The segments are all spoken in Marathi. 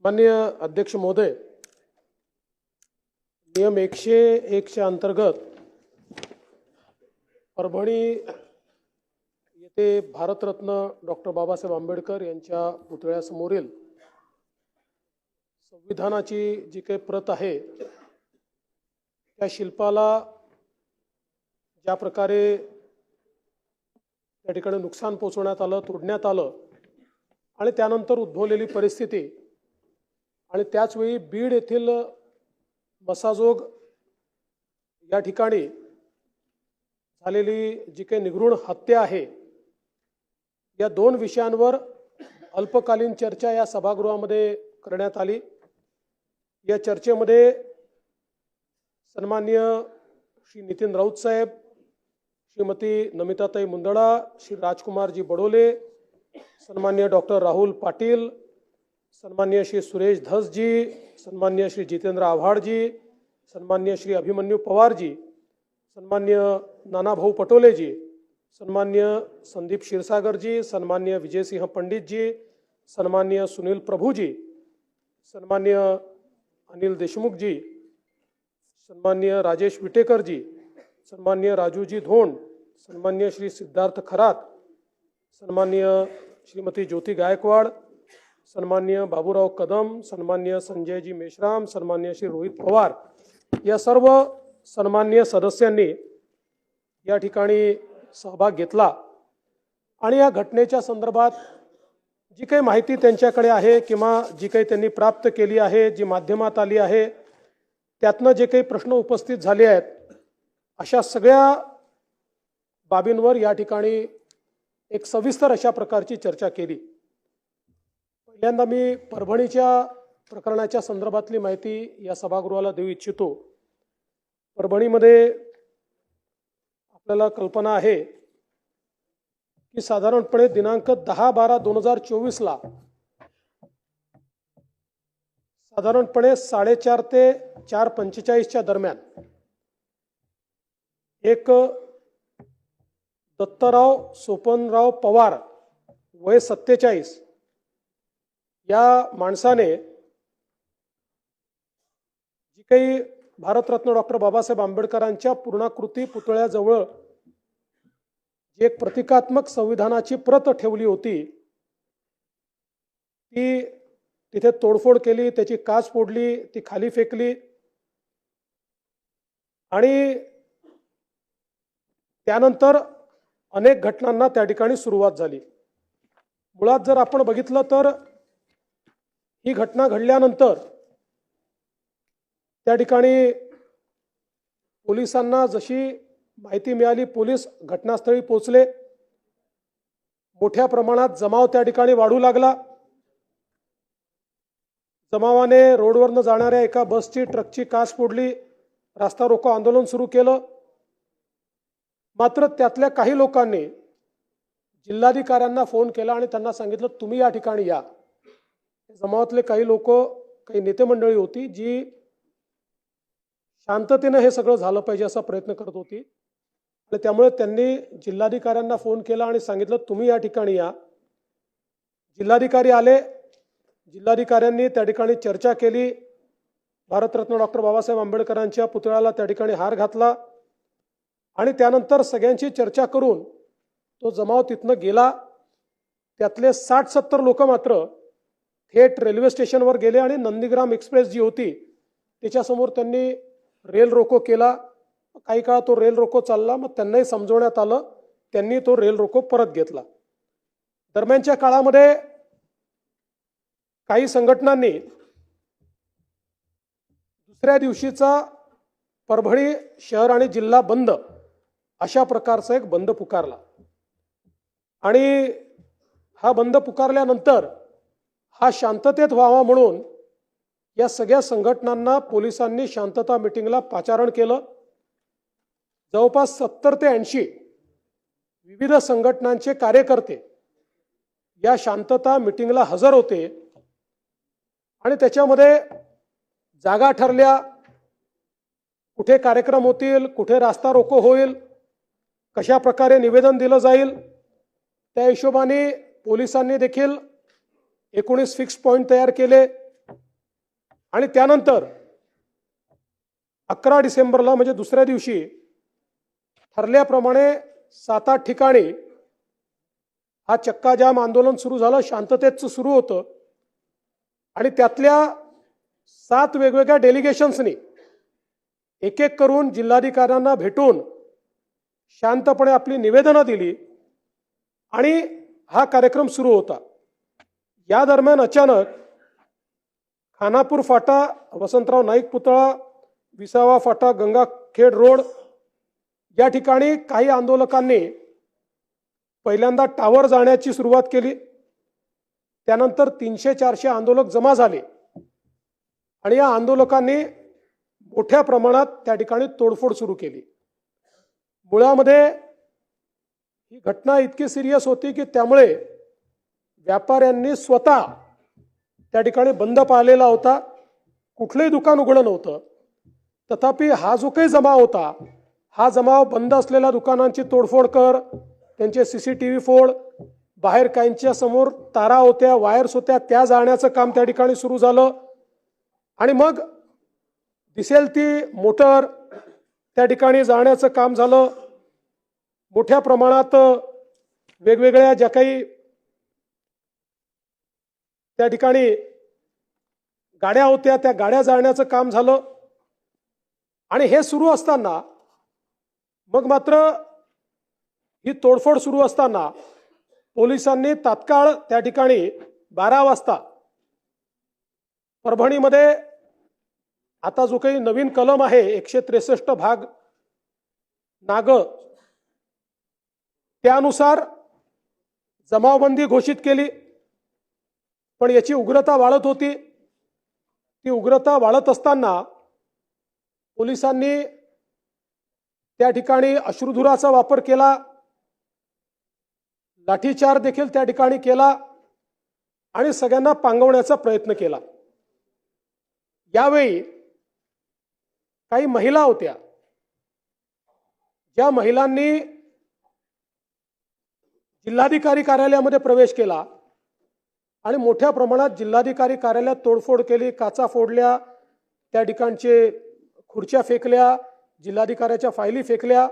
माननीय अध्यक्ष महोदय, नियम 101 च्या अंतर्गत परभणी येथे भारतरत्न डॉक्टर बाबासाहेब आंबेडकर यांच्या पुतळ्यासमोरील संविधानाची जी काही प्रत आहे त्या शिल्पाला ज्या प्रकारे त्या ठिकाणी नुकसान पोहोचवण्यात आलं, तोडण्यात आलं आणि त्यानंतर उद्भवलेली परिस्थिती आणि त्याचवेळी बीड येथील मसाजोग या ठिकाणी झालेली जी काही निगृढ हत्या आहे, या दोन विषयांवर अल्पकालीन चर्चा या सभागृहामध्ये करण्यात आली। या चर्चेमध्ये सन्माननीय श्री नितीन राऊत साहेब, श्रीमती नमिताताई मुंदडा, श्री राजकुमारजी बडोले, सन्माननीय डॉक्टर राहुल पाटील, सन्माननीय श्री सुरेश धस जी, सन्माननीय श्री जितेंद्र आव्हाड जी, सन्माननीय श्री अभिमन्यु पवार जी, सन्माननीय नानाभाऊ पटोले जी, सन्माननीय संदीप क्षीरसागर जी, सन्माननीय विजय सिंह पंडित जी, सन्माननीय सुनील प्रभु जी, सन्माननीय अनिल देशमुख जी, सन्माननीय राजेश विटेकर जी, सन्माननीय राजू जी धोंड, सन्माननीय श्री सिद्धार्थ खरात, सन्माननीय श्रीमती ज्योति गायकवाड़, सन्माननीय बाबूराव कदम, सन्माननीय संजय जी मेश्राम, सन्माननीय श्री रोहित पवार, या सर्व सन्माननीय सदस्यांनी या ठिकाणी सहभाग घेतला आणि या घटनेच्या संदर्भात जी काही माहिती त्यांच्याकडे आहे किंवा जी काही त्यांनी प्राप्त केली आहे, जी माध्यमात आली आहे, त्यातनं जे काही प्रश्न उपस्थित झाले आहेत, अशा सगळ्या बाबींवर या ठिकाणी एक सविस्तर अशा प्रकारची चर्चा केली। पहिल्यांदा मी परभणीच्या प्रकरणाच्या संदर्भातली माहिती या सभागृहाला देऊ इच्छितो। परभणीमध्ये आपल्याला कल्पना आहे की साधारणपणे दिनांक 10/12/2024 ला साधारणपणे 4:30 ते 4:45 च्या दरम्यान एक दत्तराव सोपनराव पवार वय 47 या माणसाने जी काही भारतरत्न डॉक्टर बाबासाहेब आंबेडकरांच्या पूर्णाकृती पुतळ्याजवळ जी एक प्रतिकात्मक संविधानाची प्रत ठेवली होती, ती तिथे तोडफोड केली, त्याची काच फोडली, ती खाली फेकली आणि त्यानंतर अनेक घटनांना त्या ठिकाणी सुरुवात झाली। मुळात जर आपण बघितलं तर ही घटना घडल्यानंतर त्या ठिकाणी पोलिसांना जशी माहिती मिळाली, पोलीस घटनास्थळी पोहोचले, मोठ्या प्रमाणात जमाव त्या ठिकाणी वाढू लागला। जमावाने रोडवरनं जाणाऱ्या एका बसची, ट्रकची काच फोडली, रास्ता रोको आंदोलन सुरू केलं। मात्र त्यातल्या काही लोकांनी जिल्हाधिकाऱ्यांना फोन केला आणि त्यांना सांगितलं तुम्ही या ठिकाणी या। जमावातले काही लोक, काही नेते मंडळी होती जी शांततेने हे सगळं झालं पाहिजे असा प्रयत्न करत होती आणि त्यामुळे त्यांनी जिल्हाधिकाऱ्यांना फोन केला आणि सांगितलं तुम्ही या ठिकाणी या। जिल्हाधिकारी आले, जिल्हाधिकाऱ्यांनी त्या ठिकाणी चर्चा केली, भारतरत्न डॉक्टर बाबासाहेब आंबेडकरांच्या पुतळ्याला त्या ठिकाणी हार घातला आणि त्यानंतर सगळ्यांची चर्चा करून तो जमाव तिथनं गेला। त्यातले 60-70 लोक मात्र थेट रेल्वे स्टेशनवर गेले आणि नंदीग्राम एक्सप्रेस जी होती त्याच्यासमोर त्यांनी रेल रोको केला। काही काळ तो रेल रोको चालला, मग त्यांनाही समजवण्यात आलं, त्यांनी तो रेल रोको परत घेतला। दरम्यानच्या काळामध्ये काही संघटनांनी दुसऱ्या दिवशीचा परभणी शहर आणि जिल्हा बंद अशा प्रकारचा एक बंद पुकारला आणि हा बंद पुकारल्यानंतर हा शांततेत व्हावा म्हणून या सगळ्या संघटनांना पोलिसांनी शांतता मीटिंगला पाचारण केलं। जवळपास 70 ते 80 विविध संघटनांचे कार्यकर्ते या शांतता मीटिंगला हजर होते आणि त्याच्यामध्ये जागा ठरल्या, कुठे कार्यक्रम होतील, कुठे रास्ता रोको होईल, कशा प्रकारे निवेदन दिलं जाईल, त्या हिशोबाने पोलिसांनी देखील 19 फिक्स पॉइंट तयार केले। आणि त्यानंतर 11 डिसेंबरला म्हणजे दुसऱ्या दिवशी ठरल्याप्रमाणे 7-8 ठिकाणी हा चक्काजाम आंदोलन सुरू झालं. शांततेचं सुरू होतं आणि त्यातल्या 7 वेगवेगळ्या डेलिगेशन्सनी एक एक करून जिल्हाधिकाऱ्यांना भेटून शांतपणे आपली निवेदनं दिली आणि हा कार्यक्रम सुरू होता. या दरम्यान अचानक खानापूर फाटा, वसंतराव नाईक पुतळा, विसावा फाटा, गंगाखेड रोड या ठिकाणी काही आंदोलकांनी पहिल्यांदा टावर जाण्याची सुरुवात केली. त्यानंतर 300-400 आंदोलक जमा झाले आणि या आंदोलकांनी मोठ्या प्रमाणात त्या ठिकाणी तोडफोड सुरू केली. मुळामध्ये ही घटना इतकी सिरियस होती की त्यामुळे व्यापाऱ्यांनी स्वतः त्या ठिकाणी बंद पाळलेला होता. कुठलंही दुकान उघडं नव्हतं. तथापि हा जो काही जमाव होता, हा जमाव बंद असलेल्या दुकानांची तोडफोड कर, त्यांचे CCTV फोड, बाहेर काहींच्या समोर तारा होत्या, वायर्स होत्या, त्या जाळण्याचं काम त्या ठिकाणी सुरू झालं. आणि मग दिसेल ती मोटर त्या ठिकाणी जाळण्याचं काम झालं. मोठ्या प्रमाणात वेगवेगळ्या ज्या काही त्या ठिकाणी गाड्या होत्या त्या गाड्या जाळण्याचं काम झालं. आणि हे सुरू असताना मग मात्र ही तोडफोड सुरू असताना पोलिसांनी तात्काळ त्या ठिकाणी 12 वाजता परभणीमध्ये आता जो काही नवीन कलम आहे 163 भाग नाग, त्यानुसार जमावबंदी घोषित केली. पण याची उग्रता वाढत होती. ती उग्रता वाढत असताना पोलिसांनी त्या ठिकाणी अश्रुधुराचा वापर केला, लाठीचार्ज देखील त्या ठिकाणी केला आणि सगळ्यांना पांगवण्याचा प्रयत्न केला. यावेळी काही महिला होत्या, ज्या महिलांनी जिल्हाधिकारी कार्यालयामध्ये प्रवेश केला आणि मोठ्या प्रमाणात जिल्हाधिकारी कार्यालयात तोडफोड केली, काचा फोडल्या, त्या ठिकाणचे खुर्च्या फेकल्या, जिल्हाधिकाऱ्याच्या फायली फेकल्या.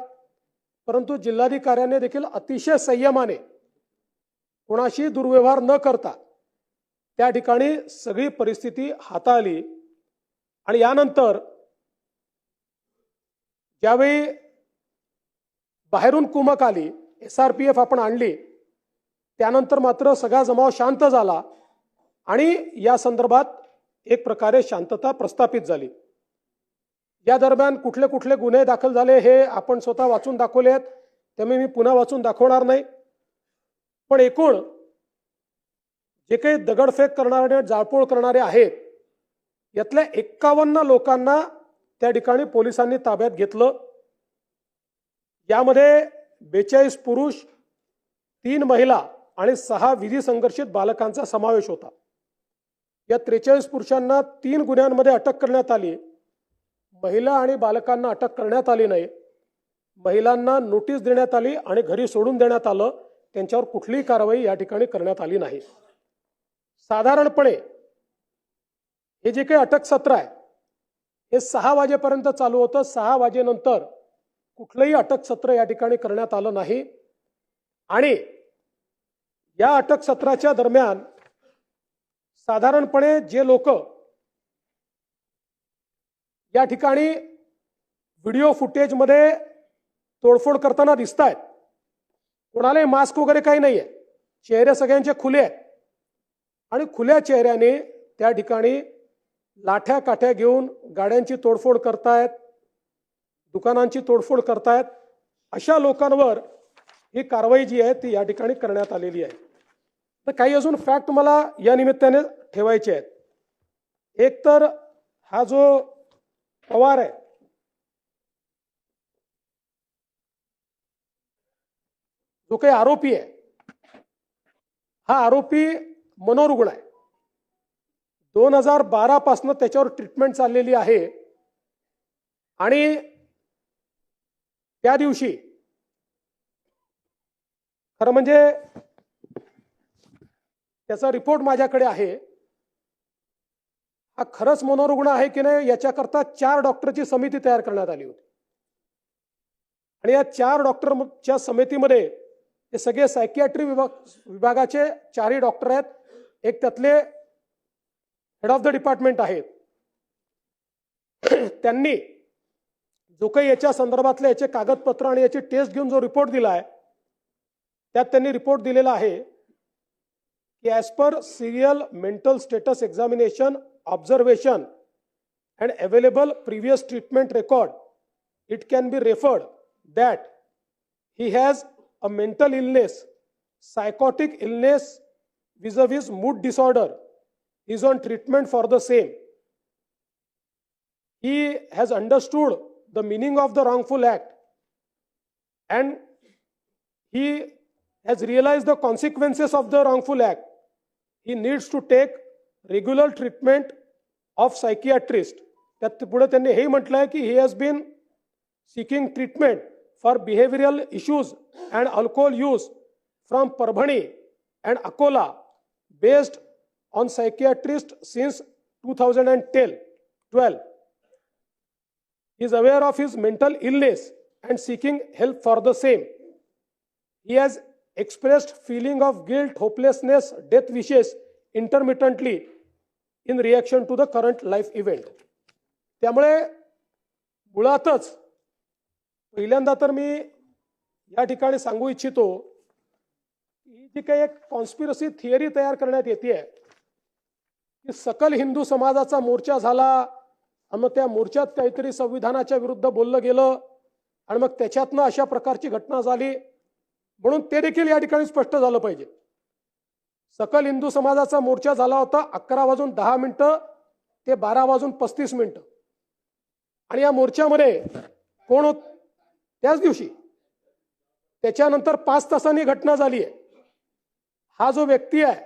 परंतु जिल्हाधिकाऱ्याने देखील अतिशय संयमाने कोणाशी दुर्व्यवहार न करता त्या ठिकाणी सगळी परिस्थिती हाताळली. आणि यानंतर ज्यावेळी बाहेरून कुमक आली, SRPF आपण आणली, त्यानंतर मात्र सगळा जमाव शांत झाला आणि या संदर्भात एक प्रकारे शांतता प्रस्थापित झाली. या दरम्यान कुठले कुठले गुन्हे दाखल झाले हे आपण स्वतः वाचून दाखवले आहेत, त्यामुळे मी पुन्हा वाचून दाखवणार नाही. पण एकूण जे काही दगडफेक करणारे, जाळपोळ करणारे आहेत, यातल्या 51 लोकांना त्या ठिकाणी पोलिसांनी ताब्यात घेतलं. यामध्ये 42 पुरुष, 3 महिला आणि 6 विधी संघर्षित बालकांचा समावेश होता. या 43 पुरुषांना 3 गुन्ह्यांमध्ये अटक करण्यात आली. महिला आणि बालकांना अटक करण्यात आली नाही. महिलांना नोटीस देण्यात आली आणि घरी सोडून देण्यात आलं. त्यांच्यावर कुठलीही कारवाई या ठिकाणी करण्यात आली नाही. साधारणपणे हे जे काही अटक सत्र आहे हे 6 वाजेपर्यंत चालू होतं. 6 वाजेनंतर कुठलंही अटक सत्र या ठिकाणी करण्यात आलं नाही. आणि या अटक सत्राच्या दरम्यान साधारणपणे जे लोक या ठिकाणी व्हिडिओ फुटेजमध्ये तोडफोड करताना दिसत आहेत, कोणालाही मास्क वगैरे काही नाही आहे, चेहरे सगळ्यांचे खुले आहेत आणि खुल्या चेहऱ्याने त्या ठिकाणी लाठ्या काठ्या घेऊन गाड्यांची तोडफोड करतायत, दुकानांची तोडफोड करतायत. अशा लोकांवर ही कारवाई जी आहे ती या ठिकाणी करण्यात आलेली आहे. तर काही अजून फॅक्ट मला या निमित्ताने ठेवायचे आहेत. एक तर हा जो पवार आहे, जो काही आरोपी आहे, हा आरोपी मनोरुग्ण आहे. 2012 पासून त्याच्यावर ट्रीटमेंट चाललेली आहे. आणि त्या दिवशी खरं म्हणजे त्याचा रिपोर्ट माझ्याकडे आहे. हा खरंच मनोरुग्ण आहे की नाही याच्याकरता 4 डॉक्टरची समिती तयार करण्यात आली होती आणि या 4 डॉक्टरच्या समितीमध्ये हे सगळे सायकियाट्री विभागाचे 4ही डॉक्टर आहेत. एक त्यातले हेड ऑफ द डिपार्टमेंट आहेत. त्यांनी जो काही याच्या संदर्भातले याचे कागदपत्र आणि याची टेस्ट घेऊन जो रिपोर्ट दिला आहे त्यात त्यांनी रिपोर्ट दिलेला आहे की as per serial mental status examination observation and available previous treatment record it can be referred that he has a mental illness सायकॉटिक illness vis-a-vis mood disorder is on treatment for the same. He has understood the meaning of the wrongful act and he has realized the consequences of the wrongful act. He needs to take regular treatment of psychiatrist. त्यात पुढे त्यांनी हे म्हटलंय की he has been seeking treatment for behavioral issues and alcohol use from Parbhani and Akola based on psychiatrist since 2012. He is aware of his mental illness and seeking help for the same. He has expressed feeling of guilt, hopelessness, death wishes intermittently in reaction to the current life event. त्यामुळे मुळातच पहिल्यांदा तर मी या ठिकाणी सांगू इच्छितो ही जी काही एक कॉन्स्पिरसी थिअरी तयार करण्यात येते की सकल हिंदू समाजाचा मोर्चा झाला आणि मग त्या मोर्चात काहीतरी संविधानाच्या विरुद्ध बोललं गेलं आणि मग त्याच्यातनं अशा प्रकारची घटना झाली म्हणून ते देखील या ठिकाणी स्पष्ट झालं पाहिजे. सकल हिंदू समाजाचा मोर्चा झाला होता 11:10 ते 12:35 आणि या मोर्चामध्ये कोण होत त्याच दिवशी त्याच्यानंतर 5 तासांनी घटना झाली आहे. हा जो व्यक्ती आहे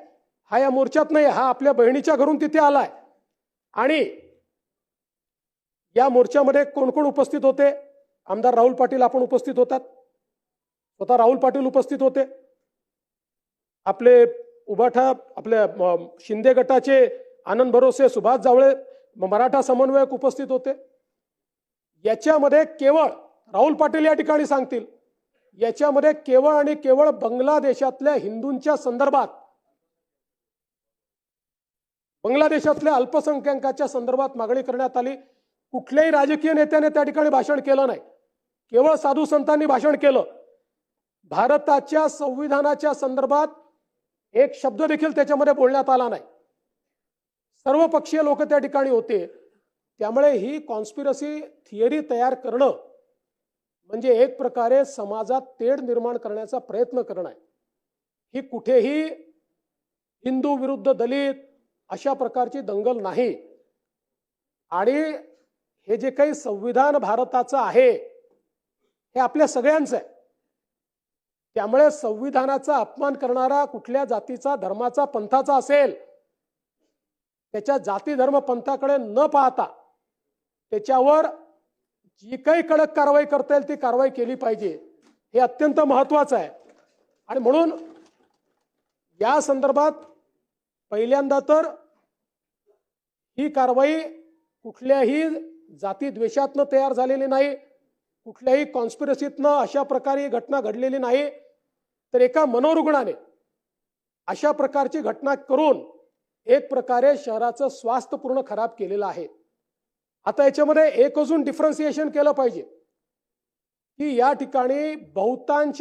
हा या मोर्चात नाही, हा आपल्या बहिणीच्या घरून तिथे आलाय आणि या मोर्चामध्ये कोण कोण उपस्थित होते? आमदार राहुल पाटील आपण उपस्थित होतात, स्वतः राहुल पाटील उपस्थित होते, आपले उभाठा आपल्या शिंदे गटाचे आनंद भरोसे, सुभाष जावळे मराठा समन्वयक उपस्थित होते. याच्यामध्ये केवळ राहुल पाटील या ठिकाणी सांगतील याच्यामध्ये केवळ आणि केवळ बांगलादेशातल्या हिंदूंच्या संदर्भात बांगलादेशातल्या अल्पसंख्याकांच्या संदर्भात मागणी करण्यात आली. कुठल्याही राजकीय नेत्याने त्या ठिकाणी भाषण केलं नाही, केवळ साधू संतांनी भाषण केलं. भारताच्या संविधानाच्या संदर्भात एक शब्द देखील त्याच्यामध्ये बोलण्यात आला नाही. सर्व पक्षीय लोक त्या ठिकाणी होते. त्यामुळे ही कॉन्स्पिरसी थिअरी तयार करणं म्हणजे एक प्रकारे समाजात तेढ निर्माण करण्याचा प्रयत्न करणं आहे. ही कुठेही हिंदू विरुद्ध दलित अशा प्रकारची दंगल नाही आणि हे जे काही संविधान भारताचं आहे हे आपल्या सगळ्यांचं आहे. त्यामुळे संविधानाचा अपमान करणारा कुठल्या जातीचा धर्माचा पंथाचा असेल त्याच्या जाती धर्म पंथाकडे न पाहता त्याच्यावर जी काही कडक कारवाई करता येईल ती कारवाई केली पाहिजे, हे अत्यंत महत्त्वाचं आहे. आणि म्हणून या संदर्भात पहिल्यांदा तर ही कारवाई कुठल्याही जाती द्वेषातनं तयार झालेली नाही, कुठल्याही कॉन्स्पिरसीतनं अशा प्रकारे घटना घडलेली नाही, तर एका मनोरुग्णाने अशा प्रकारची घटना करून एक प्रकारे शहराचं स्वास्थ्य पूर्ण खराब केलेलं आहे. आता याच्यामध्ये एक अजून डिफरन्सिएशन केलं पाहिजे की या ठिकाणी बहुतांश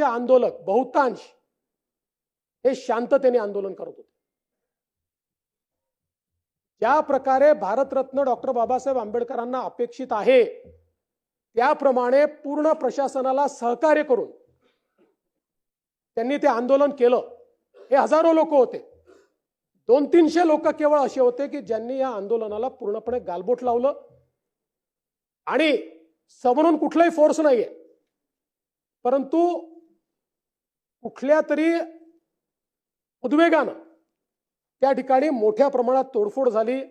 हे शांततेने आंदोलन करत होते. ज्या प्रकारे भारतरत्न डॉक्टर बाबासाहेब आंबेडकरांना अपेक्षित आहे त्याप्रमाणे पूर्ण प्रशासनाला सहकार्य करून त्यांनी ते आंदोलन केलं. हे हजारो लोक होते. 200-300 लोक केवळ असे होते की ज्यांनी या आंदोलनाला पूर्णपणे गालबोट लावलं आणि समोरून कुठलाही फोर्स नाहीये, परंतु कुठल्या तरी उद्वेगानं त्या ठिकाणी मोठ्या प्रमाणात तोडफोड झाली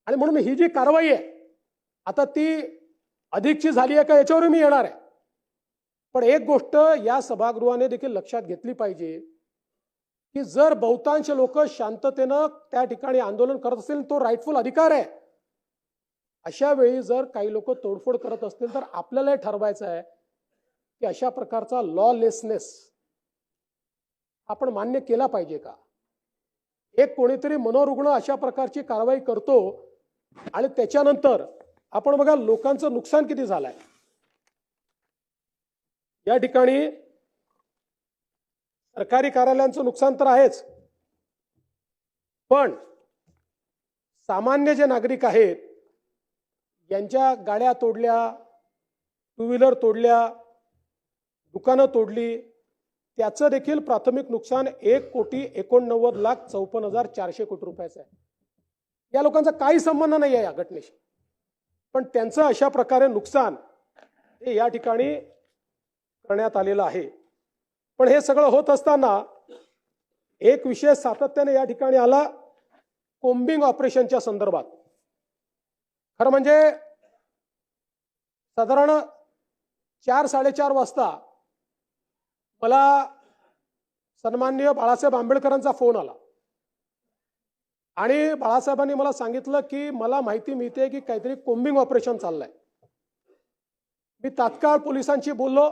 आणि म्हणून ही जी कारवाई आहे आता ती अधिकची झाली आहे का याच्यावर मी येणार आहे. पण एक गोष्ट या सभागृहाने देखील लक्षात घेतली पाहिजे की जर बहुतांश लोक शांततेनं त्या ठिकाणी आंदोलन करत असतील तो राईटफुल अधिकार आहे. अशा वेळी जर काही लोक तोडफोड करत असतील तर आपल्याला ठरवायचं आहे की अशा प्रकारचा लॉलेसनेस आपण मान्य केला पाहिजे का. एक कोणीतरी मनोरुग्ण अशा प्रकारची कारवाई करतो आणि त्याच्यानंतर आपण बघा लोकांचं नुकसान किती झालंय. या ठिकाणी सरकारी कार्यालयांचं नुकसान तर आहेच, पण सामान्य जे नागरिक आहेत यांच्या गाड्या तोडल्या, टू व्हीलर तोडल्या, दुकानं तोडली, त्याचं देखील प्राथमिक नुकसान 1,89,54,400 कोटी रुपयाचं आहे. या लोकांचा काही संबंध नाही आहे या घटनेशी, पण त्यांचं अशा प्रकारे नुकसान हे या ठिकाणी करण्यात आलेलं आहे. पण हे सगळं होत असताना एक विषय सातत्याने या ठिकाणी आला, कोम्बिंग ऑपरेशनच्या संदर्भात. खरं म्हणजे साधारण 4-4:30 वाजता मला सन्माननीय बाळासाहेब आंबेडकरांचा फोन आला आणि बाळासाहेबांनी मला सांगितलं की मला माहिती मिळते की काहीतरी कोम्बिंग ऑपरेशन चाललंय. मी तात्काळ पोलिसांशी बोललो.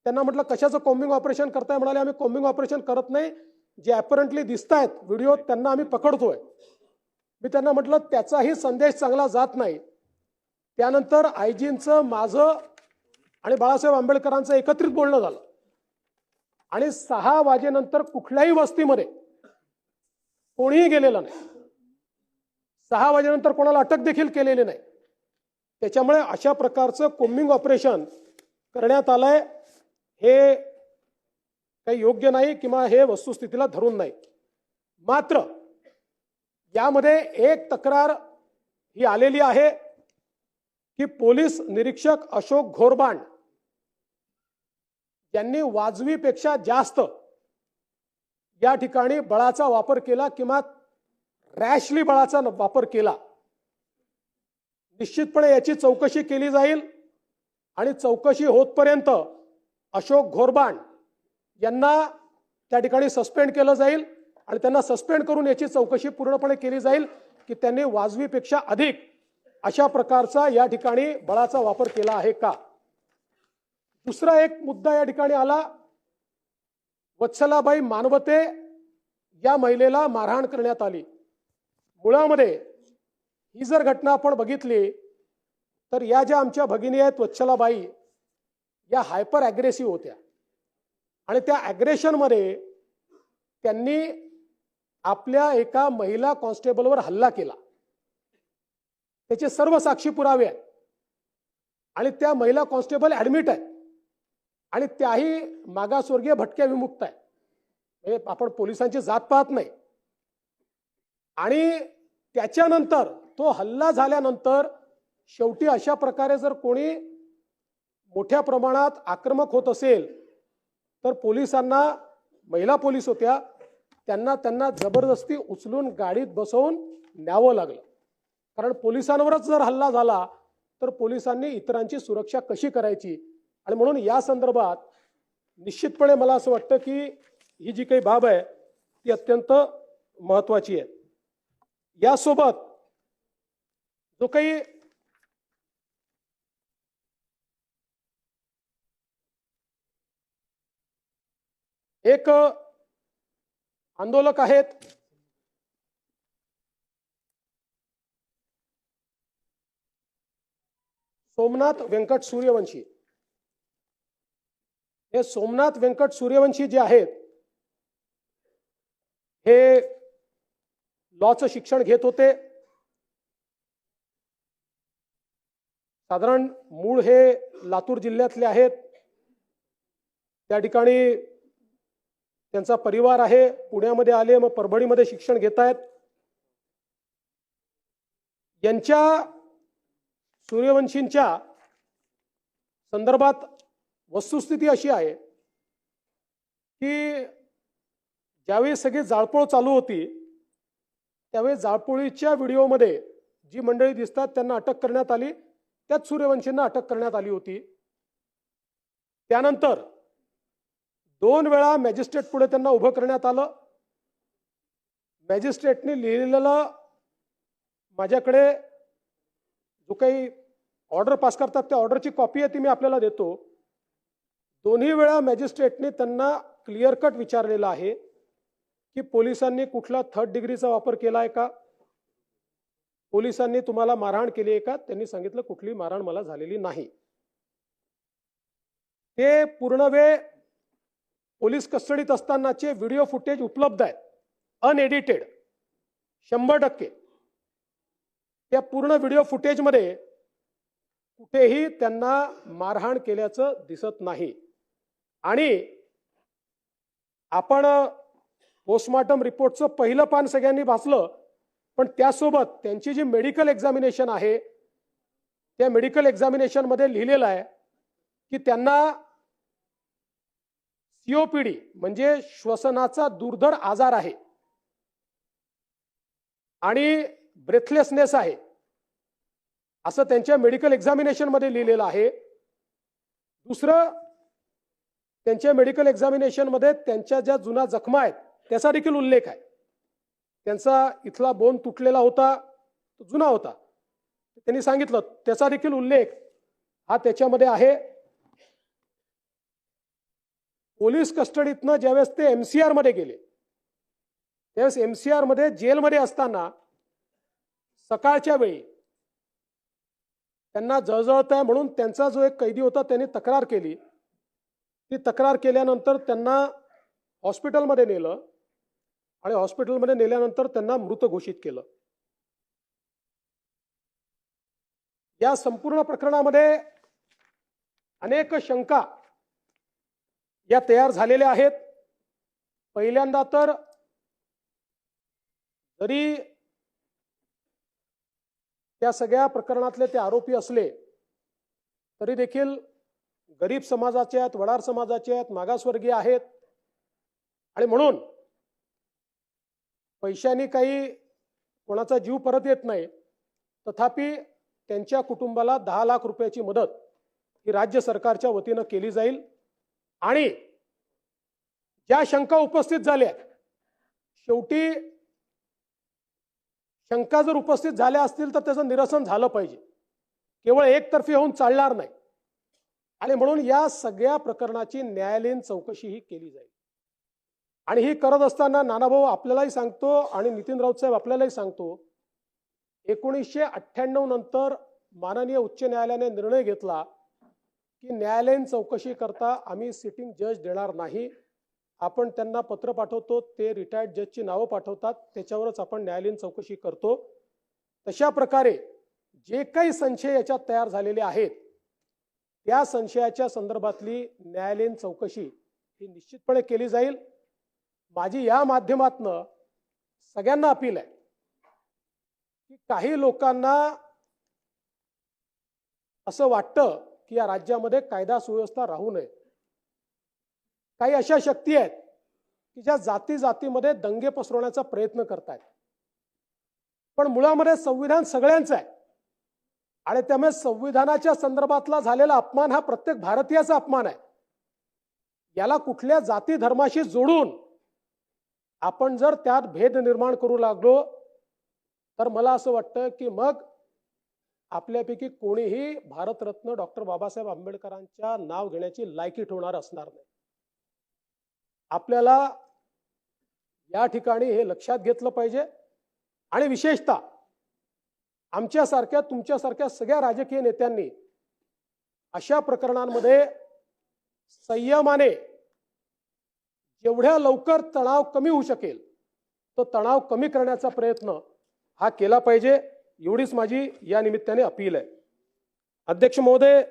त्यांना म्हटलं कशाचं कोम्बिंग ऑपरेशन करताय. म्हणाले आम्ही कोम्बिंग ऑपरेशन करत नाही, जे अपरंटली दिसतायत व्हिडिओ त्यांना आम्ही पकडतोय. मी त्यांना म्हटलं त्याचाही संदेश चांगला जात नाही. त्यानंतर आयजींचं, माझं आणि बाळासाहेब आंबेडकरांचं एकत्रित बोलणं झालं आणि 6 वाजेनंतर कुठल्याही वस्तीमध्ये कोणीही गेलेलं नाही. 6 वाजेनंतर कोणाला अटक देखील केलेली नाही. त्याच्यामुळे अशा प्रकारचं कोम्बिंग ऑपरेशन करण्यात आलंय हे काही योग्य नाही किंवा हे वस्तुस्थितीला धरून नाही. मात्र यामध्ये एक तक्रार ही आलेली आहे की पोलीस निरीक्षक अशोक घोरबांड यांनी वाजवीपेक्षा जास्त या ठिकाणी बळाचा वापर केला किंवा रॅशली बळाचा वापर केला. निश्चितपणे याची चौकशी केली जाईल आणि चौकशी होतपर्यंत अशोक घोरबांड यांना त्या ठिकाणी सस्पेंड केलं जाईल आणि त्यांना सस्पेंड करून याची चौकशी पूर्णपणे केली जाईल की त्यांनी वाजवीपेक्षा अधिक अशा प्रकारचा या ठिकाणी बळाचा वापर केला आहे का. दुसरा एक मुद्दा या ठिकाणी आला, वत्सलाबाई मानवते या महिलेला मारहाण करण्यात आली. मुळामध्ये ही जर घटना आपण बघितली तर या ज्या आमच्या भगिनी आहेत वत्सलाबाई या हायपर ॲग्रेसिव्ह होत्या आणि त्या ॲग्रेशनमध्ये त्यांनी आपल्या एका महिला कॉन्स्टेबलवर हल्ला केला. त्याचे सर्व साक्षी पुरावे आहेत आणि त्या महिला कॉन्स्टेबल ॲडमिट आहेत आणि त्याही मागासवर्गीय भटक्या विमुक्त आहेत. म्हणजे आपण पोलिसांची जात पाहत नाही. आणि त्याच्यानंतर तो हल्ला झाल्यानंतर शेवटी अशा प्रकारे जर कोणी मोठ्या प्रमाणात आक्रमक होत असेल तर पोलिसांना, महिला पोलीस होत्या, त्यांना जबरदस्ती उचलून गाडीत बसवून न्यावं लागलं. कारण पोलिसांवरच जर हल्ला झाला तर पोलिसांनी इतरांची सुरक्षा कशी करायची. आणि म्हणून या संदर्भात निश्चितपणे मला असं वाटतं की ही जी काही बाब आहे ती अत्यंत महत्त्वाची आहे. यासोबत जो काही एक आंदोलक आहेत सोमनाथ व्यंकट सूर्यवंशी. हे सोमनाथ व्यंकट सूर्यवंशी जे आहेत हे लॉचं शिक्षण घेत होते. साधारण मूळ हे लातूर जिल्ह्यातले आहेत. त्या ठिकाणी त्यांचा परिवार आहे. पुण्यामध्ये आले, मग परभणीमध्ये शिक्षण घेत आहेत. यांच्या सूर्यवंशींच्या संदर्भात वस्तुस्थिती अशी आहे की ज्यावेळी सगळी जाळपोळ चालू होती त्यावेळी जाळपोळीच्या व्हिडिओमध्ये जी मंडळी दिसतात त्यांना अटक करण्यात आली. त्यात सूर्यवंशींना अटक करण्यात आली होती. त्यानंतर 2 वेळा मॅजिस्ट्रेट पुढे त्यांना उभं करण्यात आलं. मॅजिस्ट्रेटने लिहिलेलं माझ्याकडे जो काही ऑर्डर पास करतात त्या ऑर्डरची कॉपी आहे ती मी आपल्याला देतो. दोन्ही वेळा मॅजिस्ट्रेटने त्यांना क्लिअर कट विचारलेलं आहे की पोलिसांनी कुठला 3rd डिग्रीचा वापर केला आहे का, पोलिसांनी तुम्हाला मारहाण केली आहे का. त्यांनी सांगितलं कुठली मारहाण मला झालेली नाही. ते पूर्ण वेळ पोलीस कस्टडीत असतानाचे व्हिडिओ फुटेज उपलब्ध आहेत, अनएडिटेड 100%. त्या पूर्ण व्हिडिओ फुटेजमध्ये कुठेही त्यांना मारहाण केल्याचं दिसत नाही. आणि आपण पोस्टमॉर्टम रिपोर्टचं पहिलं पान सगळ्यांनी वाचलं, पण त्यासोबत त्यांची जी मेडिकल एक्झामिनेशन आहे त्या मेडिकल एक्झामिनेशनमध्ये लिहिलेलं आहे की त्यांना COPD म्हणजे श्वसनाचा दुर्धर आजार आहे आणि ब्रेथलेसनेस आहे असं त्यांच्या मेडिकल एक्झामिनेशन मध्ये लिहिलेलं आहे. दुसरं, त्यांच्या मेडिकल एक्झामिनेशन मध्ये त्यांच्या ज्या जुना जखमा आहेत त्याचा देखील उल्लेख आहे. त्यांचा इथला बोन तुटलेला होता, तो जुना होता, त्यांनी सांगितलं त्याचा देखील उल्लेख हा त्याच्यामध्ये आहे. पोलीस कस्टडीतनं ज्यावेळेस ते MCR मध्ये गेले त्यावेळेस MCR मध्ये जेलमध्ये असताना सकाळच्या वेळी त्यांना जळजळत आहे म्हणून त्यांचा जो एक कैदी होता त्यांनी तक्रार केली. ती तक्रार केल्यानंतर त्यांना हॉस्पिटलमध्ये नेलं आणि हॉस्पिटलमध्ये नेल्यानंतर त्यांना मृत घोषित केलं. या संपूर्ण प्रकरणामध्ये अनेक शंका या तयार झालेल्या आहेत. पहिल्यांदा तर जरी त्या सगळ्या प्रकरणातले ते आरोपी असले तरी देखील गरीब समाजाचे आहेत, वडार समाजाचे आहेत, मागासवर्गीय आहेत आणि म्हणून पैशाने काही कोणाचा जीव परत येत नाही. तथापि त्यांच्या कुटुंबाला 10 लाख रुपयाची मदत ही राज्य सरकारच्या वतीनं केली जाईल. आणि ज्या शंका उपस्थित झाल्या, शेवटी शंका जर उपस्थित झाल्या असतील तर त्याचं निरसन झालं पाहिजे, केवळ एकतर्फी होऊन चालणार नाही. आणि म्हणून या सगळ्या प्रकरणाची न्यायालयीन चौकशी ही केली जाईल. आणि ही करत असताना नानाभाऊ आपल्यालाही सांगतो आणि नितीन राऊत साहेब आपल्यालाही सांगतो, 1998 नंतर माननीय उच्च न्यायालयाने निर्णय घेतला की न्यायालयीन चौकशी करता आम्ही सिटिंग जज देणार नाही. आपण त्यांना पत्र पाठवतो, ते रिटायर्ड जजची नावं पाठवतात, त्याच्यावरच आपण न्यायालयीन चौकशी करतो. तशा प्रकारे जे काही संशय याच्यात तयार झालेले आहेत त्या संशयाच्या संदर्भातली न्यायालयीन चौकशी ही निश्चितपणे केली जाईल. माझी या माध्यमातनं सगळ्यांना अपील आहे की काही लोकांना असं वाटतं की या राज्यामध्ये कायदा सुव्यवस्था राहू नये. काही अशा शक्ती आहेत की ज्या जाती जातीमध्ये दंगे पसरवण्याचा प्रयत्न करतायत. पण मुळामध्ये संविधान सगळ्यांचं आहे आणि त्यामुळे संविधानाच्या संदर्भातला झालेला अपमान हा प्रत्येक भारतीयाचा अपमान आहे. याला कुठल्या जाती धर्माशी जोडून आपण जर त्यात भेद निर्माण करू लागलो तर मला असं वाटतं की मग आपल्यापैकी कोणीही भारतरत्न डॉक्टर बाबासाहेब आंबेडकरांच्या नाव घेण्याची लायकी ठेवणार असणार नाही. आपल्याला या ठिकाणी हे लक्षात घेतलं पाहिजे. आणि विशेषतः आमच्यासारख्या तुमच्यासारख्या सगळ्या राजकीय नेत्यांनी अशा प्रकरणांमध्ये संयमाने जेवढ्या लवकर तणाव कमी होऊ शकेल तो तणाव कमी करण्याचा प्रयत्न हा केला पाहिजे. एवढीच माझी या निमित्ताने अपील आहे. अध्यक्ष महोदय,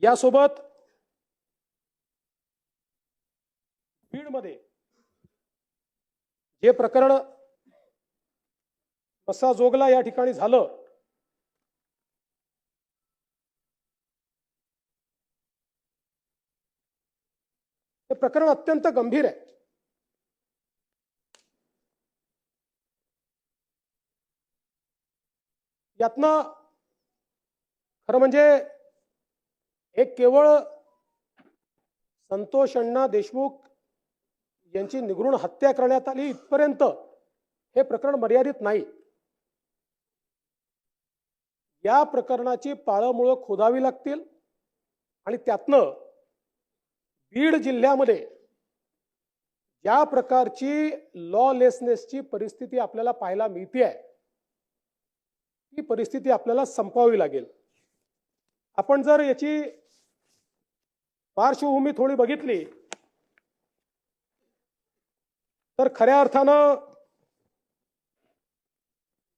यासोबत बीडमध्ये जे प्रकरण मसा जोगला या ठिकाणी झालं, हे प्रकरण अत्यंत गंभीर आहे. यातनं खरं म्हणजे एक केवळ संतोष अण्णा देशमुख यांची निगृण हत्या करण्यात आली इथपर्यंत हे प्रकरण मर्यादित नाही. या प्रकरणाची पाळंमुळं खोदावी लागतील आणि त्यातनं बीड जिल्ह्यामध्ये ज्या प्रकारची लॉलेसनेसची परिस्थिती आपल्याला पाहायला मिळते आहे ती परिस्थिती आपल्याला संपवावी लागेल. आपण जर याची पार्श्वभूमी थोडी बघितली तर खऱ्या अर्थानं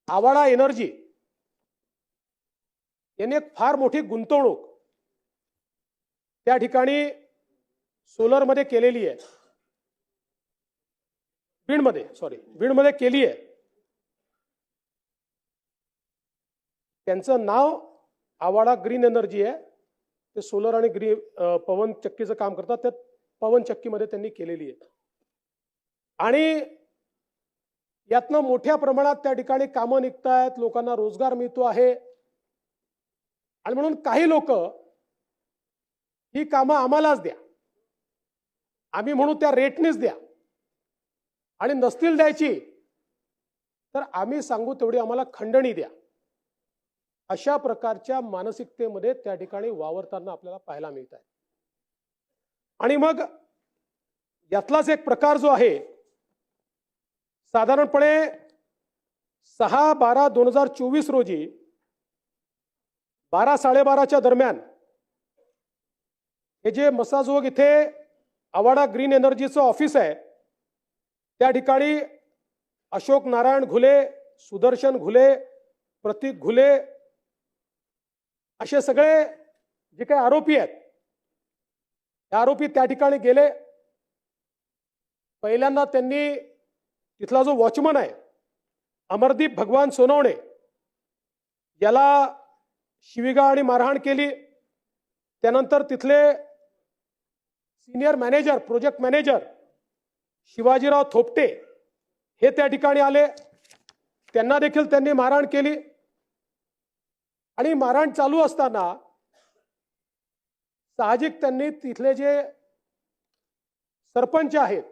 आवाडा एनर्जी यांनी एक फार मोठी गुंतवणूक त्या ठिकाणी सोलरमध्ये केलेली आहे. बीडमध्ये केली आहे. त्यांचं नाव आवाडा ग्रीन एनर्जी आहे. ते सोलर आणि पवन चक्कीचं काम करतात. त्या पवन चक्कीमध्ये त्यांनी केलेली आहे आणि यातनं मोठ्या प्रमाणात त्या ठिकाणी कामं निघतायत, लोकांना रोजगार मिळतो आहे. आणि म्हणून काही लोक ही कामं आम्हालाच द्या, आम्ही म्हणू त्या रेटनेच द्या, आणि नसतील द्यायची तर आम्ही सांगू तेवढी आम्हाला खंडणी द्या, अशा प्रकारच्या मानसिकतेमध्ये त्या ठिकाणी वावरताना आपल्याला पाहायला मिळत आहे. आणि मग यातलाच एक प्रकार जो आहे, साधारणपणे 6/12/2024 रोजी 12-12:30च्या दरम्यान हे जे मसाजोग इथे आवाडा ग्रीन एनर्जीचं ऑफिस आहे त्या ठिकाणी अशोक नारायण घुले, सुदर्शन घुले, प्रतीक घुले असे सगळे जे काही आरोपी आहेत ते आरोपी त्या ठिकाणी गेले. पहिल्यांदा त्यांनी तिथला जो वॉचमन आहे अमरदीप भगवान सोनवणे याला शिवीगाळ आणि मारहाण केली. त्यानंतर तिथले senior manager, project manager Shivajirao Thopte हे त्या ठिकाणी आले. त्यांना देखील त्यांनी मारहाण केली. आणि मारहाण चालू असताना साहजिक त्यांनी तिथले जे सरपंच आहेत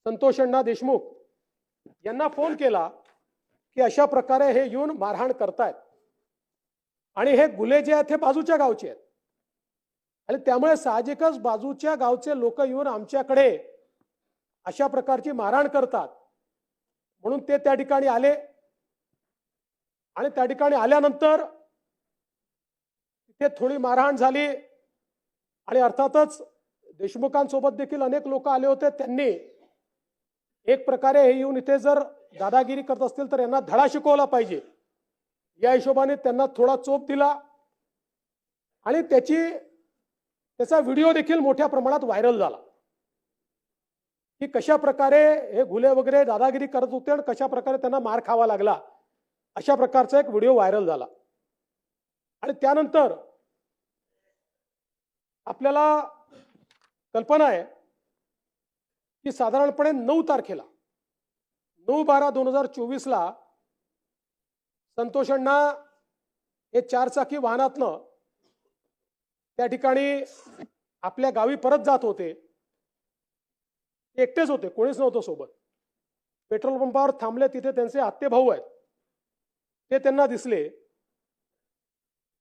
संतोष अण्णा देशमुख यांना फोन केला की अशा प्रकारे हे येऊन मारहाण करतायत आणि हे गुले जे आहेत हे बाजूच्या गावचे आहेत आणि त्यामुळे साहजिकच बाजूच्या गावचे लोक येऊन आमच्याकडे अशा प्रकारची मारहाण करतात. म्हणून ते त्या ठिकाणी आले आणि त्या ठिकाणी आल्यानंतर तिथे थोडी मारहाण झाली आणि अर्थातच देशमुखांसोबत देखील अनेक लोक आले होते. त्यांनी एक प्रकारे हे येऊन इथे जर दादागिरी करत असतील तर यांना धडा शिकवला पाहिजे या हिशोबाने त्यांना थोडा चोप दिला आणि त्याचा व्हिडिओ देखील मोठ्या प्रमाणात व्हायरल झाला की कशा प्रकारे हे घुले वगैरे दादागिरी करत होते आणि कशा प्रकारे त्यांना मार खावा लागला, अशा प्रकारचा एक व्हिडिओ व्हायरल झाला. आणि त्यानंतर आपल्याला कल्पना आहे की साधारणपणे 9 तारखेला 9/12/2024 संतोष अण्णा हे 4 चाकी वाहनातनं त्या ठिकाणी आपल्या गावी परत जात होते. ते एकटेच होते, कोणीच नव्हतं सोबत. पेट्रोल पंपावर थांबले. तिथे त्यांचे आत्ते भाऊ आहेत, ते त्यांना दिसले.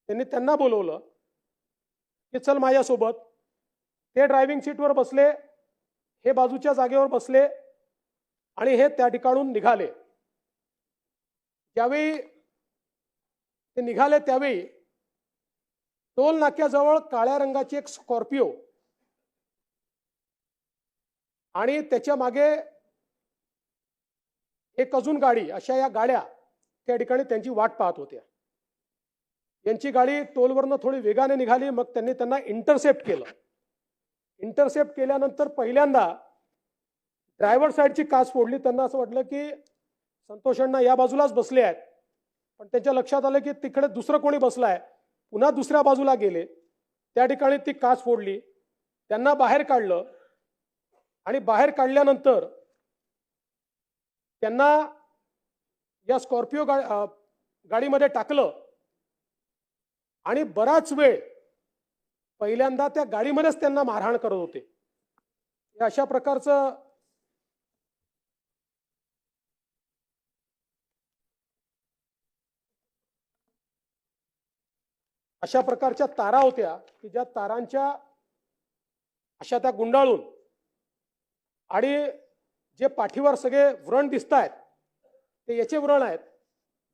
त्यांनी त्यांना बोलवलं की चल माझ्यासोबत. ते ड्रायव्हिंग सीटवर बसले, हे बाजूच्या जागेवर बसले आणि हे त्या ठिकाणून निघाले. ज्यावेळी ते निघाले त्यावेळी टोल नाक्याजवळ काळ्या रंगाची एक स्कॉर्पिओ आणि त्याच्या मागे एक अजून गाडी, अशा या गाड्या त्या ठिकाणी त्यांची वाट पाहत होत्या. यांची गाडी टोलवरनं थोडी वेगाने निघाली. मग त्यांनी त्यांना इंटरसेप्ट केलं. इंटरसेप्ट केल्यानंतर पहिल्यांदा ड्रायव्हर साईडची काच फोडली. त्यांना असं वाटलं की संतोष अण्णा या बाजूलाच बसले आहेत, पण त्यांच्या लक्षात आलं की तिकडे दुसरं कोणी बसलाय. पुन्हा दुसऱ्या बाजूला गेले. त्या ठिकाणी ती काच फोडली. त्यांना बाहेर काढलं आणि बाहेर काढल्यानंतर त्यांना या स्कॉर्पिओ गाडीमध्ये टाकलं आणि बराच वेळ पहिल्यांदा त्या गाडीमध्येच त्यांना मारहाण करत होते. अशा प्रकारचं अशा प्रकारच्या तारा होत्या की ज्या तारांच्या अशा त्या गुंडाळून आणि जे पाठीवर सगळे व्रण दिसत आहेत ते याचे व्रण आहेत.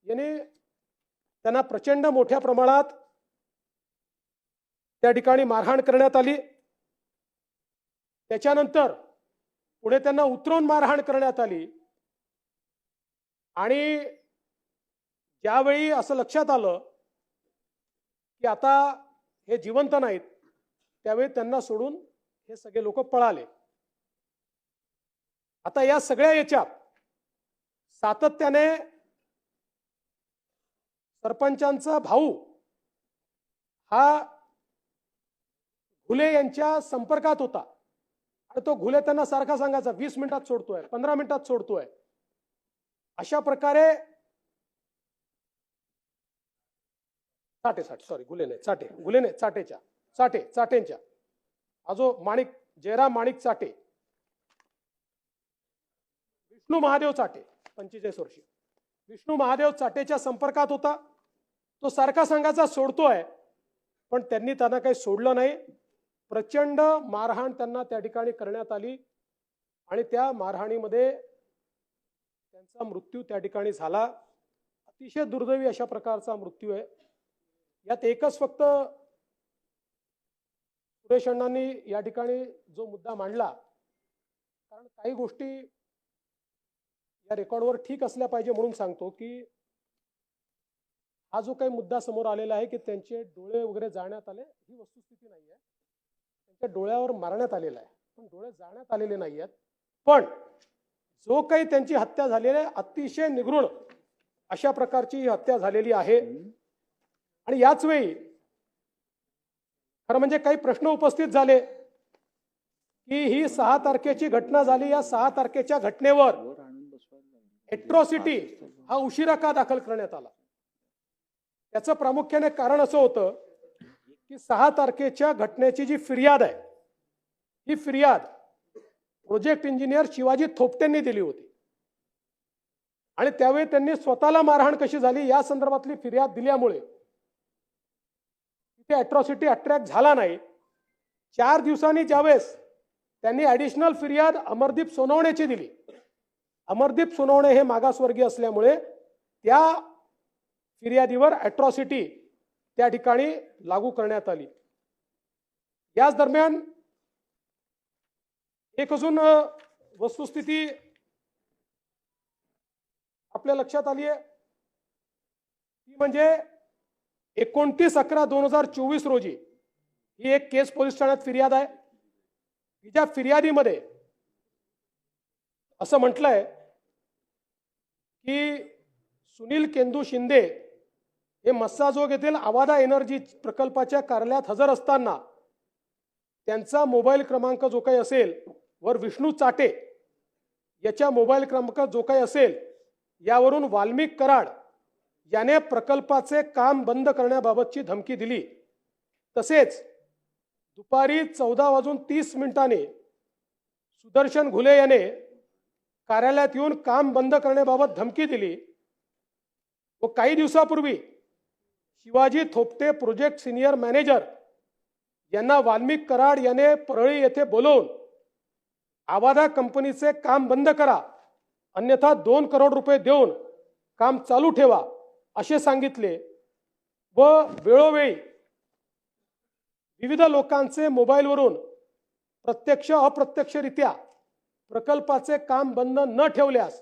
याने त्यांना प्रचंड मोठ्या प्रमाणात त्या ठिकाणी मारहाण करण्यात आली. त्याच्यानंतर पुढे त्यांना उतरवून मारहाण करण्यात आली आणि ज्यावेळी असं लक्षात आलं की आता हे जिवंत नाहीत त्यावेळी त्यांना सोडून हे सगळे लोक पळाले. आता या सगळ्या याच्यात सातत्याने सरपंचांचा भाऊ हा घुले यांच्या संपर्कात होता आणि तो घुले त्यांना सारखा सांगायचा 20 मिनिटात सोडतोय, 15 मिनिटात सोडतोय. अशा प्रकारे चाटेंच्या आजो माणिक जयराम माणिक चाटे, विष्णू महादेव चाटे 45 वर्षीय विष्णू महादेव चाटेच्या संपर्कात होता. तो सारखा सांगायचा सोडतोय, पण त्यांनी त्यांना काही सोडलं नाही. प्रचंड मारहाण त्यांना त्या ठिकाणी करण्यात आली आणि त्या मारहाणीमध्ये त्यांचा मृत्यू त्या ठिकाणी झाला. अतिशय दुर्दैवी अशा प्रकारचा मृत्यू आहे. यात एकच फक्त सुरेश अण्णांनी या ठिकाणी जो मुद्दा मांडला, कारण काही गोष्टी या रेकॉर्डवर ठीक असल्या पाहिजे म्हणून सांगतो की हा जो काही मुद्दा समोर आलेला आहे की त्यांचे डोळे वगैरे जाळण्यात आले, ही वस्तुस्थिती नाही आहे. त्यांच्या डोळ्यावर मारण्यात आलेला आहे, पण डोळे जाळण्यात आलेले नाही आहेत. पण जो काही त्यांची हत्या झालेली आहे अतिशय निगृढ अशा प्रकारची ही हत्या झालेली आहे. आणि याच वेळी खरं म्हणजे काही प्रश्न उपस्थित झाले की ही 6 तारखेची घटना झाली. या 6 तारखेच्या घटनेवर एट्रॉसिटी हा उशिरा का दाखल करण्यात आला? त्याचं प्रामुख्याने कारण असं होतं की 6 तारखेच्या घटनेची जी फिर्याद आहे, ही फिर्याद प्रोजेक्ट इंजिनियर शिवाजी थोपटेंनी दिली होती आणि त्यावेळी त्यांनी स्वतःला मारहाण कशी झाली या संदर्भातली फिर्याद दिल्यामुळे तिथे अट्रॉसिटी अट्रॅक्ट झाला नाही. 4 दिवसांनी ज्यावेळेस त्यांनी ॲडिशनल फिर्याद अमरदीप सोनवणेची दिली, अमरदीप सोनवणे हे मागासवर्गीय असल्यामुळे त्या फिर्यादीवर अट्रॉसिटी त्या ठिकाणी लागू करण्यात आली. याच दरम्यान एक अजून वस्तुस्थिती आपल्या लक्षात आली आहे ती म्हणजे 29/11/2024 रोजी ही एक केस पोलीस ठाण्यात फिर्याद आहे. ज्या फिर्यादीमध्ये असं म्हटलंय की सुनील केंदू शिंदे हे मस्साजोग येथील आवादा एनर्जी प्रकल्पाच्या कार्यालयात हजर असताना त्यांचा मोबाईल क्रमांक जो काही असेल वर विष्णू चाटे याच्या मोबाईल क्रमांक जो काही असेल यावरून वाल्मिक कराड याने प्रकल्पाचे काम बंद करण्याबाबतची धमकी दिली. तसेच दुपारी 14:30 सुदर्शन घुले याने कार्यालयात येऊन काम बंद करण्याबाबत धमकी दिली व काही दिवसापूर्वी Shivaji Thopte project senior manager यांना वाल्मिक कराड याने परळी येथे बोलवून आवादा कंपनीचे काम बंद करा अन्यथा 2 करोड रुपये देऊन काम चालू ठेवा असे सांगितले व वेळोवेळी विविध लोकांचे मोबाईलवरून प्रत्यक्ष अप्रत्यक्षरित्या प्रकल्पाचे काम बंद न ठेवल्यास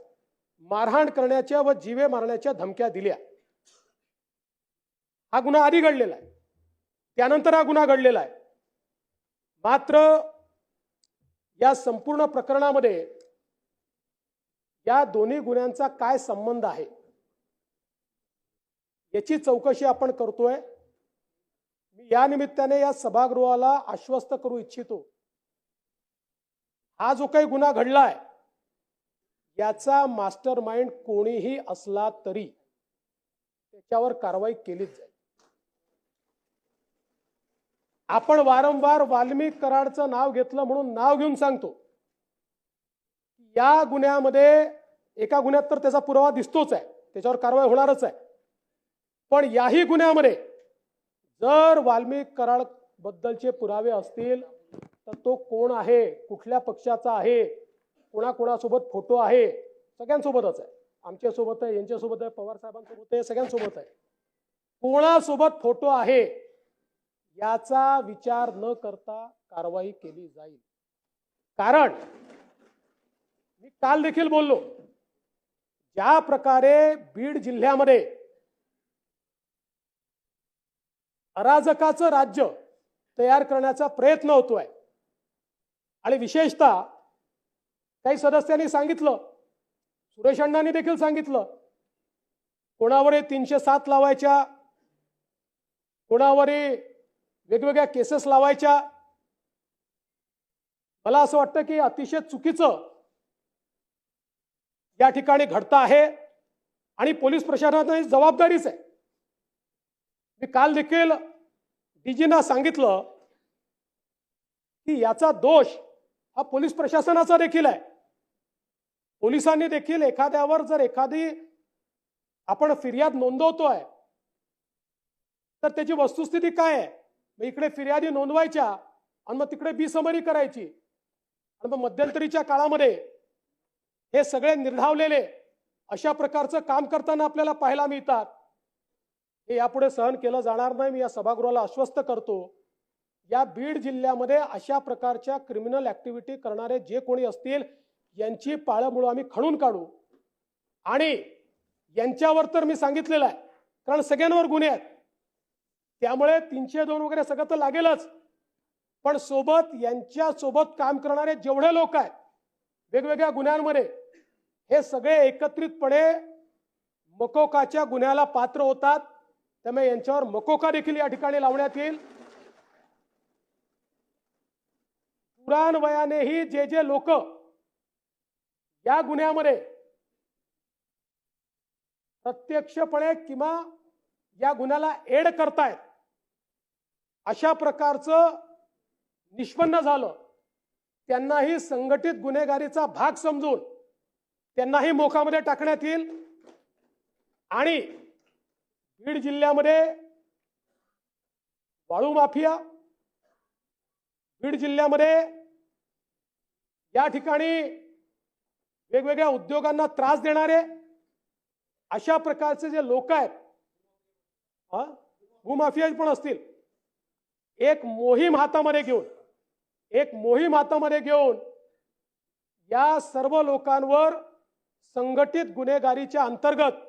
मारहाण करण्याच्या व जीवे मारण्याच्या धमक्या दिल्या. हा गुन्हा आधी घडलेला आहे, त्यानंतर हा गुन्हा घडलेला आहे. मात्र या संपूर्ण प्रकरणामध्ये या दोन्ही गुन्ह्यांचा काय संबंध आहे याची चौकशी आपण करतोय. मी या निमित्ताने या सभागृहाला आश्वस्त करू इच्छितो, हा जो काही गुन्हा घडलाय याचा मास्टर माइंड कोणीही असला तरी त्याच्यावर कारवाई केलीच जाईल. आपण वारंवार वाल्मिक कराडचं नाव घेतलं म्हणून नाव घेऊन सांगतो, या गुन्ह्यामध्ये एका गुन्ह्यात तर त्याचा पुरावा दिसतोच आहे, त्याच्यावर कारवाई होणारच आहे, पण याही गुन्ह्यामध्ये जर वाल्मिक कराड बद्दलचे पुरावे असतील तर तो कोण आहे, कुठल्या पक्षाचा आहे, कोणाकोणासोबत फोटो आहे, सगळ्यांसोबतच आहे, आमच्यासोबत आहे, यांच्यासोबत आहे, पवार साहेबांसोबत आहे, सगळ्यांसोबत आहे, कोणासोबत फोटो आहे याचा विचार न करता कारवाई केली जाईल. कारण मी काल देखील बोललो, ज्या प्रकारे बीड जिल्ह्यामध्ये अराजकाचं राज्य तयार करण्याचा प्रयत्न होतोय आणि विशेषतः काही सदस्यांनी सांगितलं, सुरेश अण्णांनी देखील सांगितलं, कोणावर 307 लावायच्या, कोणावर वेगवेगळ्या केसेस लावायच्या. मला असं वाटतं की अतिशय चुकीचं या ठिकाणी घडतं आहे आणि पोलीस प्रशासनाची जबाबदारीच आहे. मी काल देखील डीजींना सांगितलं की याचा दोष हा पोलीस प्रशासनाचा देखील आहे. पोलिसांनी देखील एखाद्यावर जर एखादी आपण फिर्याद नोंदवतोय तर त्याची वस्तुस्थिती काय आहे, मग इकडे फिर्यादी नोंदवायच्या आणि मग तिकडे बिसमरी करायची आणि मग मध्यंतरीच्या काळामध्ये हे सगळे निर्धावलेले अशा प्रकारचं काम करताना आपल्याला पाहायला मिळतात. हे यापुढे सहन केलं जाणार नाही. मी या सभागृहाला आश्वस्त करतो, या बीड जिल्ह्यामध्ये अशा प्रकारच्या क्रिमिनल ऍक्टिव्हिटी करणारे जे कोणी असतील यांची पाळंमुळं आम्ही खणून काढू आणि यांच्यावर तर मी सांगितलेलं आहे, कारण सगळ्यांवर गुन्हे आहेत, त्यामुळे 302 वगैरे सगळं तर लागेलच, पण सोबत यांच्या सोबत काम करणारे जेवढे लोक आहेत वेगवेगळ्या गुन्ह्यांमध्ये, हे सगळे एकत्रितपणे मकोकाच्या गुन्ह्याला पात्र होतात. त्यामुळे यांच्यावर मकोका देखील या ठिकाणी लावण्यात येईल. पुराण वयानेही जे जे लोक या गुन्ह्यामध्ये प्रत्यक्षपणे किंवा या गुन्ह्याला एड करतायत अशा प्रकारचं निष्पन्न झालं, त्यांनाही संघटित गुन्हेगारीचा भाग समजून त्यांनाही मोकामध्ये टाकण्यात येईल. आणि बीड जिल्ह्यामध्ये वाळू माफिया, बीड जिल्ह्यामध्ये या ठिकाणी वेगवेगळ्या उद्योगांना त्रास देणारे अशा प्रकारचे जे लोक आहेत, भूमाफिया पण असतील, एक मोहीम हातामध्ये घेऊन या सर्व लोकांवर संघटित गुन्हेगारीच्या अंतर्गत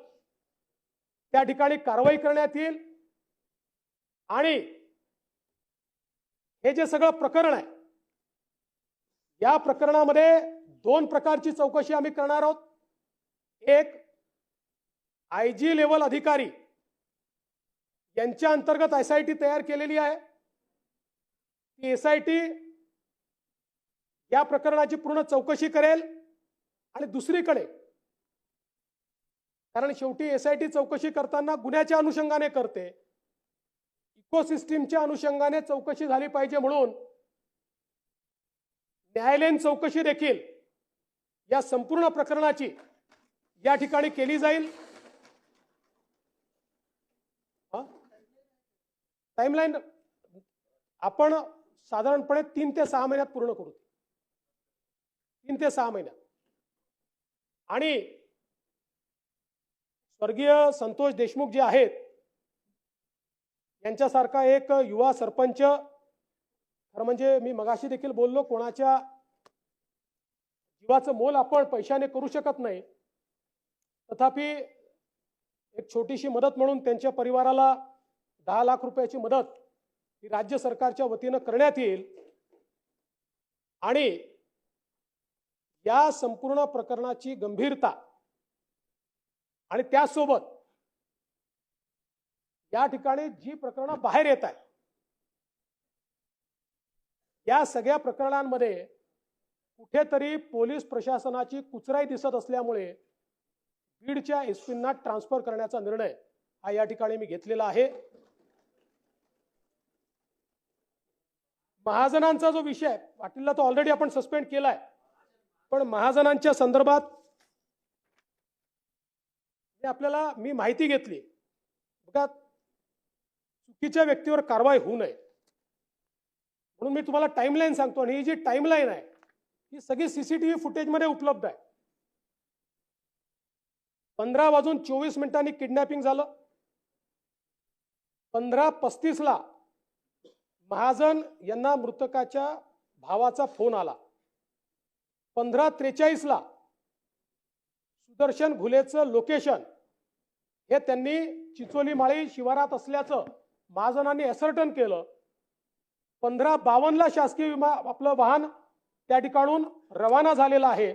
त्या ठिकाणी कारवाई करण्यात येईल. आणि हे जे सगळं प्रकरण आहे, या प्रकरणामध्ये 2 प्रकारची चौकशी आम्ही करणार आहोत. एक आयजी लेवल अधिकारी यांच्या अंतर्गत एसआयटी तयार केलेली आहे. ती एसआयटी या प्रकरणाची पूर्ण चौकशी करेल. आणि दुसरीकडे, कारण शेवटी एसआयटी चौकशी करताना गुन्ह्याच्या अनुषंगाने करते, इकोसिस्टीमच्या अनुषंगाने चौकशी झाली पाहिजे, म्हणून न्यायालयीन चौकशी देखील या संपूर्ण प्रकरणाची या ठिकाणी केली जाईल. टाइमलाईन आपण साधारणपणे 3 ते 6 महिन्यात पूर्ण करू. 3 ते 6 महिन्यात. आणि स्वर्गीय संतोष देशमुख जे आहेत, यांच्यासारखा एक युवा सरपंच, खरं म्हणजे मी मगाशी देखील बोललो, कोणाच्या जीवाचं मोल आपण पैशाने करू शकत नाही, तथापि एक छोटीशी मदत म्हणून त्यांच्या परिवाराला 10 लाख रुपयाची मदत ही राज्य सरकारच्या वतीनं करण्यात येईल. आणि या संपूर्ण प्रकरणाची गंभीरता आणि त्यासोबत या ठिकाणी जी प्रकरणं बाहेर येत आहेत, या सगळ्या प्रकरणांमध्ये कुठेतरी पोलीस प्रशासनाची कुचराई दिसत असल्यामुळे बीडच्या एसपींना ट्रान्सफर करण्याचा निर्णय हा या ठिकाणी मी घेतलेला आहे. महाजनांचा जो विषय आहे, पाटीलला तो ऑलरेडी आपण सस्पेंड केलाय, पण महाजनांच्या संदर्भात मी माहिती घेतली. बघा, चुकीच्या व्यक्तीवर कारवाई होऊ नये म्हणून मी तुम्हाला टाइमलाईन सांगतो, आणि ही जी टाइमलाईन आहे ही सगळी सीसीटीव्ही फुटेजमध्ये उपलब्ध आहे. 15:24 किडनॅपिंग झालं. 15:35 महाजन यांना मृतकाच्या भावाचा फोन आला. 15:43 सुदर्शन घुलेचं लोकेशन हे त्यांनी चिचोली माळी शिवारात असल्याचं महाजनांनी असर्टन केलं. 15:52 शासकीय आपलं वाहन त्या ठिकाणून रवाना झालेलं आहे,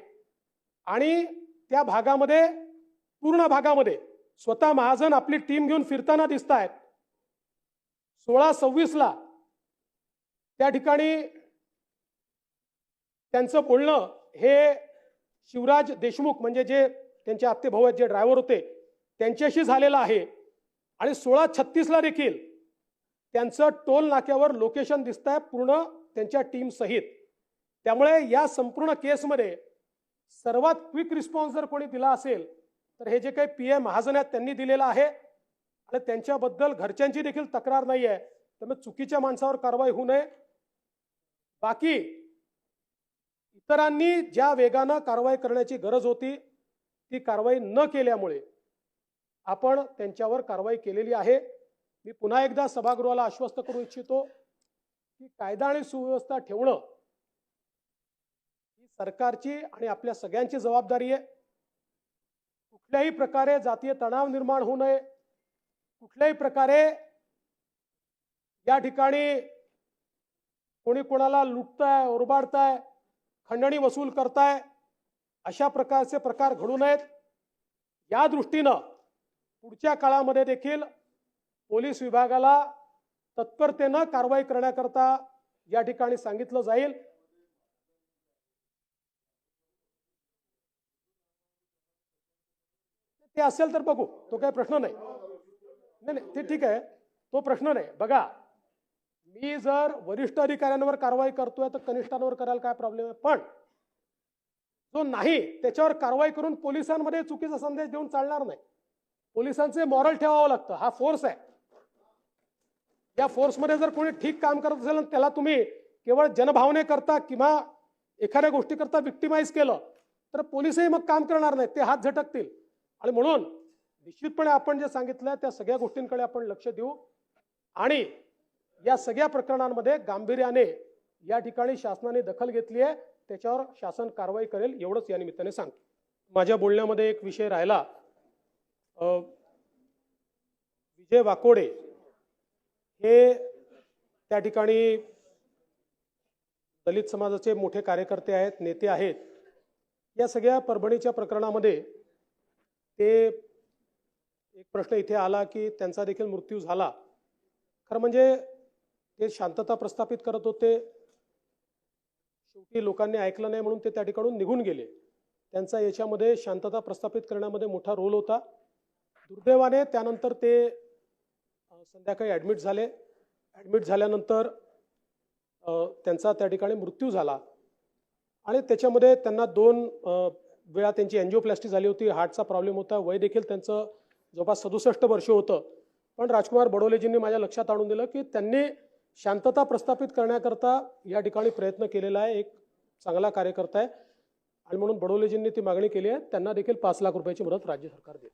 आणि त्या भागामध्ये, पूर्ण भागामध्ये स्वतः महाजन आपली टीम घेऊन फिरताना दिसत आहेत. 16:26 त्या ठिकाणी त्यांचं बोलणं हे शिवराज देशमुख, म्हणजे जे त्यांचे आत्ते भाऊ आहेत, जे ड्रायव्हर होते, त्यांच्याशी झालेलं आहे. आणि 16:36 देखील त्यांचं टोल नाक्यावर लोकेशन दिसत आहे पूर्ण त्यांच्या टीम सहित. त्यामुळे या संपूर्ण केसमध्ये सर्वात क्विक रिस्पॉन्स जर कोणी दिला असेल तर हे जे काही PM महाजन आहेत त्यांनी दिलेला आहे, आणि त्यांच्याबद्दल घरच्यांची देखील तक्रार नाही आहे. त्यामुळे चुकीच्या माणसावर कारवाई होऊ नये. बाकी इतरांनी ज्या वेगानं कारवाई करण्याची गरज होती ती कारवाई न केल्यामुळे आपण त्यांच्यावर कारवाई केलेली आहे. मी पुन्हा एकदा सभागृहाला आश्वस्त करू इच्छितो की कायदा आणि सुव्यवस्था ठेवणं ही सरकारची आणि आपल्या सगळ्यांची जबाबदारी आहे. कुठल्याही प्रकारे जातीय तणाव निर्माण होऊ नये, कुठल्याही प्रकारे या ठिकाणी कोणी कोणाला लुटताय, ओरबाडताय, खंडणी वसूल करताय, अशा प्रकारचे प्रकार घडू नयेत. या दृष्टीनं पुढच्या काळामध्ये देखील पोलीस विभागाला तत्परतेनं कारवाई करण्याकरता या ठिकाणी सांगितलं जाईल. ते असेल तर बघू, तो काही प्रश्न नाही. नाही, ते ठीक आहे, तो प्रश्न नाही. बघा, मी जर वरिष्ठ अधिकाऱ्यांवर कारवाई करतोय तर कनिष्ठांवर करायला काय प्रॉब्लेम आहे, पण जो नाही त्याच्यावर कारवाई करून पोलिसांमध्ये चुकीचा संदेश देऊन चालणार नाही. पोलिसांचे मॉरल ठेवावं लागतं. हा फोर्स आहे. या फोर्समध्ये जर कोणी ठीक काम करत असेल आणि त्याला तुम्ही केवळ जनभावने करता किंवा एखाद्या गोष्टी करता विक्टिमाइज केलं तर पोलिसही मग काम करणार नाहीत, ते हात झटकतील. आणि म्हणून निश्चितपणे आपण जे सांगितलं त्या सगळ्या गोष्टींकडे आपण लक्ष देऊ, आणि या सगळ्या प्रकरणांमध्ये गांभीर्याने या ठिकाणी शासनाने दखल घेतली आहे, त्याच्यावर शासन कारवाई करेल, एवढंच या निमित्ताने सांगतो. माझ्या बोलण्यामध्ये एक विषय राहिला. विजय वाकोडे हे त्या ठिकाणी दलित समाजाचे मोठे कार्यकर्ते आहेत, नेते आहेत. या सगळ्या परभणीच्या प्रकरणामध्ये ते एक प्रश्न इथे आला की त्यांचा देखील मृत्यू झाला. खरं म्हणजे ते शांतता प्रस्थापित करत होते, शेवटी लोकांनी ऐकलं नाही म्हणून ते त्या ठिकाणून निघून गेले. त्यांचा याच्यामध्ये शांतता प्रस्थापित करण्यामध्ये मोठा रोल होता. दुर्दैवाने त्यानंतर ते संध्याकाळी ॲडमिट झाले. ॲडमिट झाल्यानंतर त्यांचा त्या ठिकाणी मृत्यू झाला, आणि त्याच्यामध्ये त्यांना 2 वेळा त्यांची एन्जिओप्लास्टी झाली होती. हार्टचा प्रॉब्लेम होता. वय देखील त्यांचं जवळपास 67 वर्ष होतं. पण राजकुमार बडोलेजींनी माझ्या लक्षात आणून दिलं की त्यांनी शांतता प्रस्थापित करण्याकरता या ठिकाणी प्रयत्न केलेला आहे. एक चांगला कार्यकर्ता आहे, आणि म्हणून बडोलेजींनी ती मागणी केली आहे. त्यांना देखील 5 लाख रुपयाची मदत राज्य सरकार देईल.